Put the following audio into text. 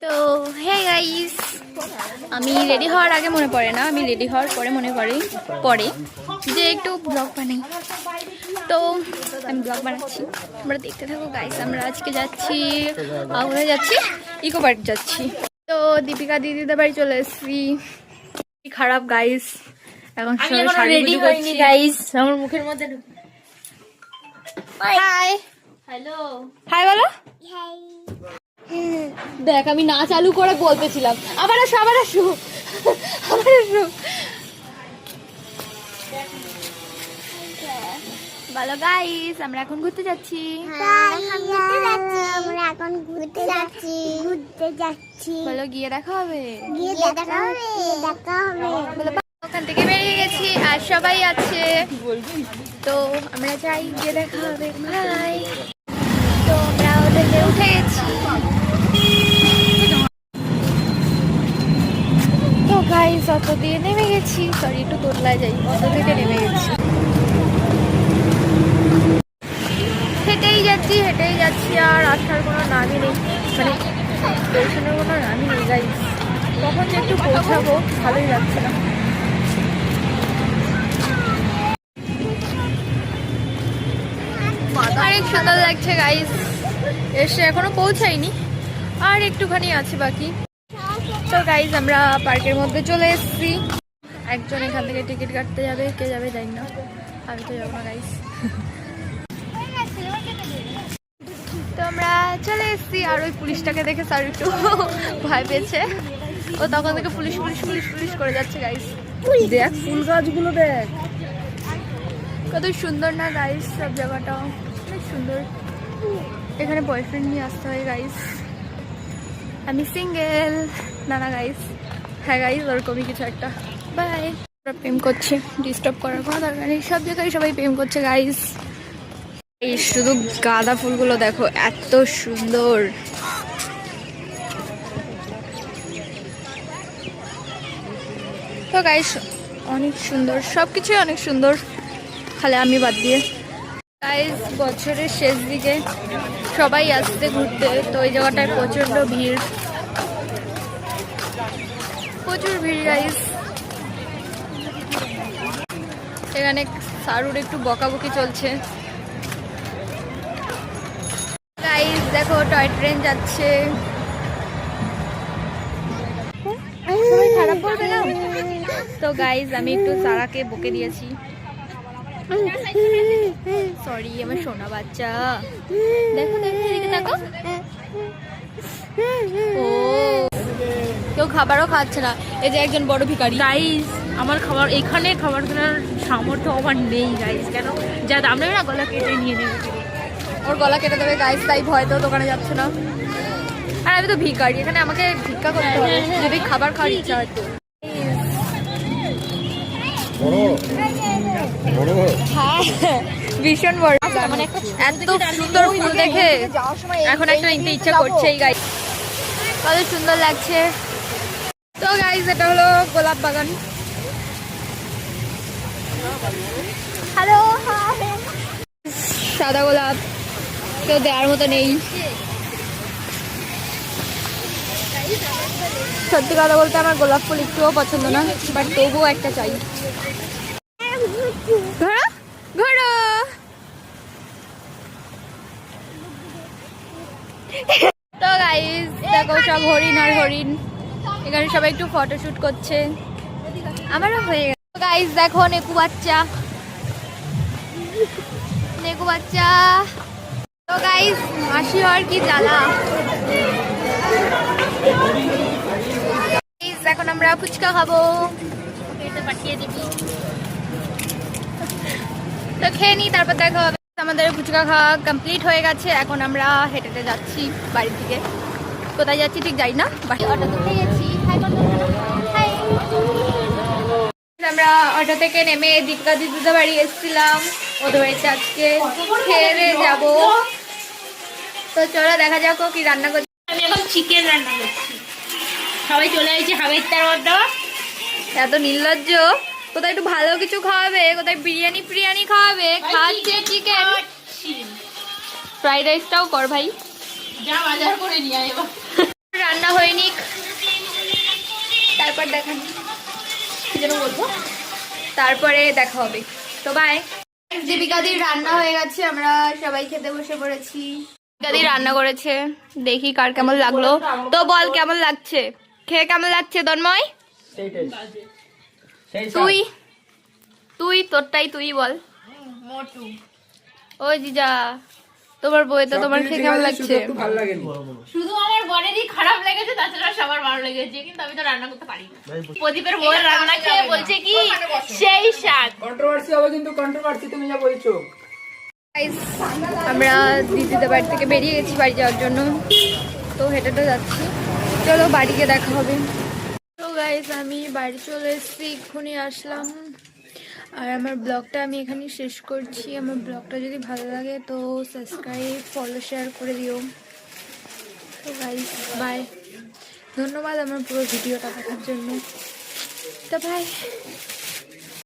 তো hey guys, আমি ready হওয়ার আগে মনে পড়ে না, আমি রেডি হওয়ার পরে মনে পড়ে যে একটু ব্লগ বানাই। তো আমি ব্লগ বানাচ্ছি, আমরা দেখতে থাকো গাইস। আমরা আজকে যাচ্ছি, কোথায় যাচ্ছি? ইকো পার্ক যাচ্ছি। তো দীপিকা দিদিদের বাড়ি চলে এসেছি। খারাপ গাইস, এখন রেডি হইনি গাইস, আমার মুখের মধ্যে হাই হ্যালো হাই বলো। দেখ আমি না চালু করে বলতেছিলাম, আবার আসো আবার আসো আবার আসো। বলো গাইস, আমরা এখন ঘুরতে যাচ্ছি। বলো গিয়ে দেখা হবে। ওখান থেকে বেরিয়ে গেছি আর সবাই আছে, তো আমরা যাই, গিয়ে দেখা হবে। ভাই তো আমরা ওদেরকে উঠে গেছি। তো গাইস অটো দিয়ে নেমে গেছি, সরি একটু দোতলায় যাই, অটো থেকে নেমে গেছি। হেঁটেই যাচ্ছি আর আসার কোনো নামই নেই, মানে দর্শনের কোনো নামই নেই গাইস। কখন যে একটু পৌঁছাবো ভালোই লাগছে না। অনেক সুন্দর লাগছে গাইস, এসে এখনো পৌঁছাইনি, আর একটুখানি আছে বাকি। তো গাইস আমরা পার্কের মধ্যে চলে এসেছি। একজন এখান থেকে টিকিট কাটতে যাবে, কে যাবে জানি না, আমি তো যাবো না গাইস। তো আমরা চলে এসেছি, আর ওই পুলিশটাকে দেখে স্যার একটু ভয় পেয়েছে, ও তখন থেকে পুলিশ পুলিশ পুলিশ পুলিশ করে যাচ্ছে গাইস। দেখ ফুল গাছগুলো দেখ কত সুন্দর না গাইস, সব জায়গাটা অনেক সুন্দর। এখানে বয়ফ্রেন্ড নিয়ে আসতে হয় গাইস, আমি সিঙ্গেল। না গাইস, হ্যাঁ গাইস ওরকমই কিছু একটা। বাই। প্রেম করছে, ডিস্টার্ব করার কোনো দরকার নেই, সব জায়গায় সবাই প্রেম করছে গাইস। এই শুধু গাঁদা ফুলগুলো দেখো, এত সুন্দর। তো গাইস অনেক সুন্দর, সবকিছুই অনেক সুন্দর, খালি আমি বাদ দিয়ে। গাইস বছরের শেষ দিকে সবাই আসছে ঘুরতে, তো এই জায়গাটায় প্রচন্ড ভিড়, প্রচুর ভিড় গাইস। এখানে সারুর একটু বকাবকি চলছে গাইস। দেখো টয় ট্রেন যাচ্ছে, খারাপ করবে না। তো গাইস আমি একটু সারাকে বকে দিয়েছি, সরি আমার সোনা বাচ্চা। দেখো দেখো এদিকে দেখো, ও কেউ খাবারও খাচ্ছে না, এই যে একজন বড় ভিখারি। গাইস আমার খাবার, এখানে খাবার কেনার সামর্থ্য আমার নেই গাইস, কেন যা দাম নেবে না গলা কেটে নিয়ে নেবে, ওর গলা কেটে দেবে গাইস, তাই ভয় তো দোকানে যাচ্ছে না। আর আমি তো ভিখারি, এখানে আমাকে ভিক্ষা করতে হবে যদি খাবার খাওয়ার ইচ্ছা হয় তো। হ্যাঁ ভীষণ বড়, মানে এত সুন্দর ফুল দেখে এখন একটা নিতে ইচ্ছা করছে। এই গাইস কত সুন্দর লাগছে। তো গাইস এটা হলো গোলাপ বাগান। হ্যালো সাদা গোলাপ, কেউ দেওয়ার মতো নেই। সত্যি কথা বলতে আমার গোলাপ ফুল একটুও পছন্দ না, বাট তবুও একটা চাই। ঘোড়া ঘোড়া তো গাইস দেখো সব হরিণ আর হরিণ, এখানে সবাই একটু ফটোশুট করছে, আমারও হয়ে গেল। গাইস দেখো নেকু বাচ্চা, নেকু বাচ্চা। তো গাইস মাসি হওয়ার কি জ্বালা। এখন আমরা ফুচকা খাবো, পাঠিয়ে দিবি, তো খেয়ে নি তারপর দেখা হবে। আমাদের ফুচকা খাওয়া কমপ্লিট হয়ে গেছে, এখন আমরা হেঁটে হেঁটে যাচ্ছি বাড়ির দিকে। কোথায় যাচ্ছি ঠিক যাই না, বাড়ি অটো থেকে গেছি। আমরা অটো থেকে নেমে দীপিকা দিদিদের বাড়ি এসেছিলাম, ওদের বাড়িতে আজকে খেয়ে যাবো। তো চলো দেখা যাক কি রান্না করছি। আমি এখন চিকেন রান্না করছি, সবাই চলে আসছে হাবেরটার মধ্যে। এত নির্লজ্জ, কোথায় একটু ভালো কিছু খাওয়াবে, কোথায় বিরিয়ানি ফিরিয়ানি খাওয়াবে, খাচ্ছে চিকেন। ফ্রাইড রাইসটাও কর ভাই, যা বাজার করে নিয়ে আয়। রান্না হয়নি, একবার দেখান কি যেন বলবো, তারপরে দেখা হবে। তো বাই। দীপিকাদির রান্না হয়ে গেছে, আমরা সবাই খেতে বসে পড়েছি। দীপিকাদি রান্না করেছে, দেখি কার কেমন লাগলো। তো বল কেমন লাগছে, খেয়ে কেমন লাগছে তন্ময়? তুই তুই তোরটাই তুই বল। ওই জিজা তোমার বই তো, তোমার খেয়ে কেমন লাগছে? শুধু আমার বরেরই খারাপ লেগেছে, তাছাড়া সবার ভালো লেগেছে, কিন্তু আমি তো রান্না করতে পারি না। প্রদীপের বউয়ের রান্না খেয়ে বলছে কি সেই স্বাদ। কন্ট্রোভার্সি হবে কিন্তু, কন্ট্রোভার্সি তুমি যা বলছো। Guys, আমরা দিদিদের বাড়ি থেকে বেরিয়ে গেছি বাড়ি যাওয়ার জন্য, তো হেঁটে যাচ্ছি। চলো বাড়িতে দেখা হবে। তো গাইস আমি বাড়ি চলে এসেছি, এক্ষুনি আসলাম। আর আমার ব্লগটা আমি এখানে শেষ করছি। আমার ব্লগটা যদি ভালো লাগে তো সাবস্ক্রাইব, ফলো, শেয়ার করে দিও। তো গাইস বাই, ধন্যবাদ আমার পুরো ভিডিওটা দেখার জন্য। তো বাই।